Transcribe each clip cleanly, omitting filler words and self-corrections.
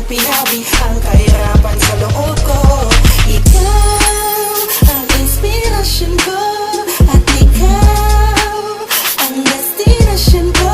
iyong pinawi ang kahirapan sa loob ko. Ikaw ang inspirasyon ko, at ikaw ang destinasyon ko.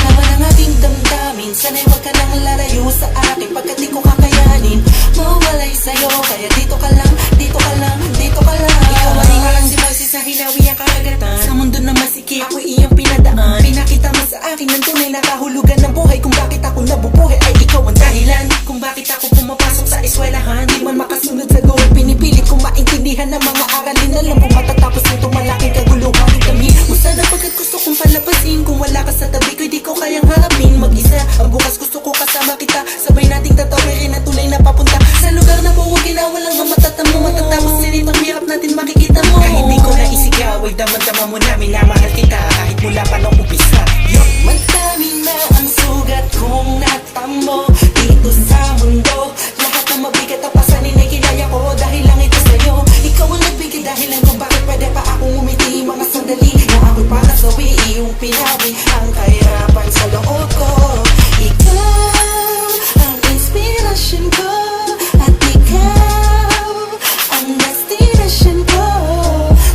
Laman ang aking damdamin, sana'y huwag ka nang lalayo sa akin, pagkat di ko kakayanin mawalay sa'yo. Kaya dito ka lang, dito ka lang, dito ka lang. Ikaw ay parang si Moises sa hinawi ang karagatan. Sa mundo na masikip, ako iyong pinadaan. Pinakita mo sa akin ang tunay na kahulugan ng buhay. Kung bakit ako nabubuhay ay ikaw ang dahilan. Kung bakit ako pumapasok sa eskwelahan, di man makasunod sa goal, pinipilit kong maintindihan ng mga aralin. Alam kong matatapos nito malaking kaguluhan. Dami mo sana pagkat gusto kong palabasin. Kung wala ka sa tabi ko, di ko kayang harapin mag-isa. Ang bukas gusto ko kasama kita, sabay nating tatawirin na tunay na papunta sa lugar na buwagin na walang ang matatamo. Matatapos din itong hirap natin makikita mo. Kahit di ko na isigaw, ay damang-dama mo na minamahal kita. Kahit mula pa nung umpisa, madami na ang sugat kong natamo dito sa mundo. Lahat ng mabigat na pasanin ay kinaya ko dahil lang ito sa'yo. Ikaw ang nagbigay dahilan kung bakit pwede pa akong umiti. Mga sandali na ako'y para sawi iyong pinawi ang kahirapan sa loob ko. Ikaw ang inspirasyon ko, at ikaw ang destinasyon ko.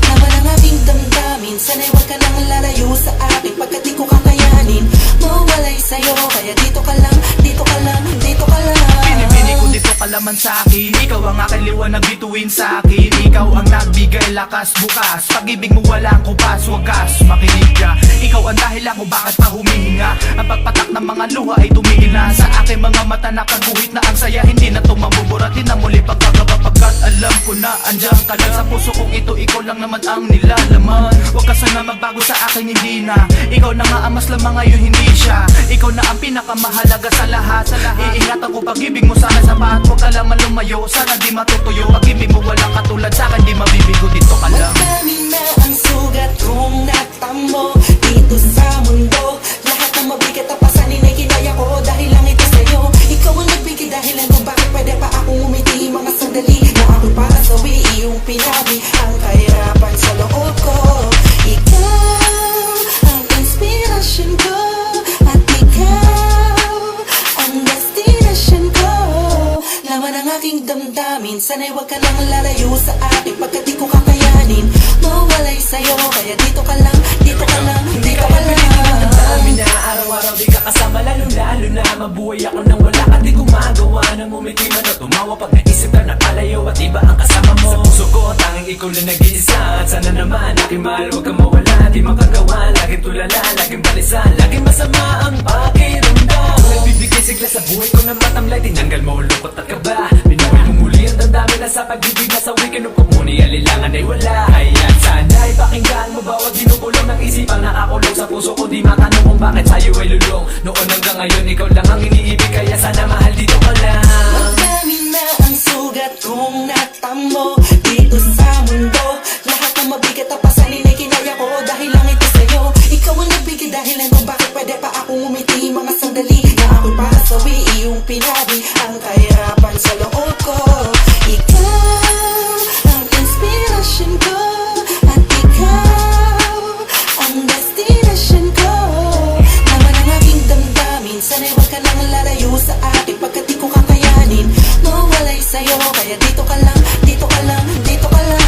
Laman ang aking damdamin, sana'y huwag ka nang lalayo sa akin, pagkat di ko kakayanin mawalay sa'yo. Kaya dito ka lang, dito ka lang, dito ka lang. Pinipili ko dito ka laman sa'kin. Ikaw ang aking liwanag bituin sa'kin. Ikaw ang nagbigay lakas bukas. Pag-ibig mo walang kupas, wagas makinig ka. Ikaw ang dahilan kung bakit pa humihinga. Ang pagpatak ng mga luha ay tumingin na sa aking mga mata, nakaguhit na ang saya. Hindi na ito mabuburatin na muli pagkakaba, pagkat alam ko na andyan ka lang sa puso kong ito. Ikaw lang naman ang nilalaman. Huwag ka sana magbago sa akin, hindi na. Ikaw na nga ang mas lamang ngayon, hindi siya. Ikaw na ang pinakamahalaga sa lahat. Iingatan ko pag-ibig mo sana sapat. Huwag ka lamang lumayo, sana di matutuyo. Pag-ibig mo walang katulad sa akin, di mabibigo. Dito ka lang. Madami na ang sugat kong natamo dito sa mundo. Lahat ng mabigat na pasanin ay kinaya ko dahil lang ito sa'yo. Ikaw ang nagbigay dahilan kung bakit pwede pa akong umiti. Mga sandali na ako'y para sawi iyong pinawi ang kahirapan sa loob ko. Ikaw ang inspirasyon ko, at ikaw ang destinasyon ko. Laman ang aking damdamin, sana'y huwag ka nang lalayo sa akin, pagkat di ko kakayanin mawalay sa'yo. Kaya dito ka lang, dito ka lang, dito ka lang. Dami na araw-araw di ka kasama, lalo-lalo na mabuhay ako nang wala ka. Di gumagawa ng umiti man o tumawa pag naisip ka nakalayo at iba ang kasama mo. Sa puso ko tanging ikaw lang nag-iisa, at sana naman aking mahal huwag kang mawala. Di makagawa, laging tulala, laging balisa, laging masama ang pakiramdam. Nagbibigay sigla sa buhay ko na matamlay, tinanggal mo lungkot at kaba. Binuhay mo muli ang damdamin na sa pag-ibig na sa weekend o kumuni alilangan ay wala. Kaya sana'y pakinggan mo bawat ginukulong ng isipang nakakulong sa puso ko. Di matanong kung bakit sa'yo ay lulong. Noon hanggang ngayon ikaw lang ang iniibig, kaya sana mahal dito ka lang. Madami na ang sugat kong natamo dito sa mundo. Lahat ng mabigat na pasanin ay kinaya ko dahil lang ito sa'yo. Ikaw ang nagbigay dahilan kung bakit pwede pa akong umiti. Mga sandali na ako'y para sawi iyong pinawi ang kahirapan sa loob ko. Ikaw ang inspirasyon ko, at ikaw ang destinasyon ko. Laman ang aking damdamin, sana'y huwag ka nang lalayo sa akin, pagkat di ko kakayanin mawalay sa'yo. Kaya dito ka lang, dito ka lang, dito ka lang.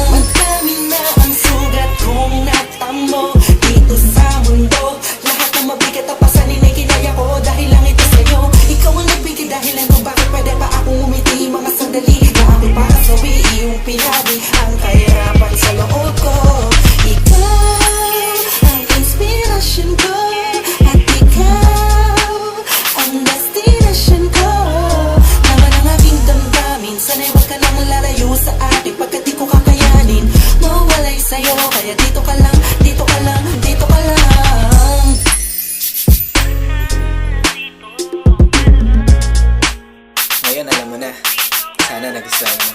Madami na ang sugat kong natamo dito sa mundo. Lahat ng mabigat na pasanin ay kinaya ko dahil lang ito sa'yo. Ikaw ang nagbigay dahilan kung bakit pwede pa akong umiti. Mga sandali na ako'y para sawi iyong pinawi ang kahirapan sa loob ko. Ikaw ang inspirasyon ko, at ikaw ang destinasyon ko. Laman ang aking damdamin, sana'y huwag ka nang lalayo sa akin, pagkat di ko kakayanin mawalay sa'yo. Kaya dito ka lang, dito ka lang, dito ka lang. Ngayon alam mo na, sana nagustuhan mo.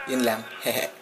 Yun lang, hehe.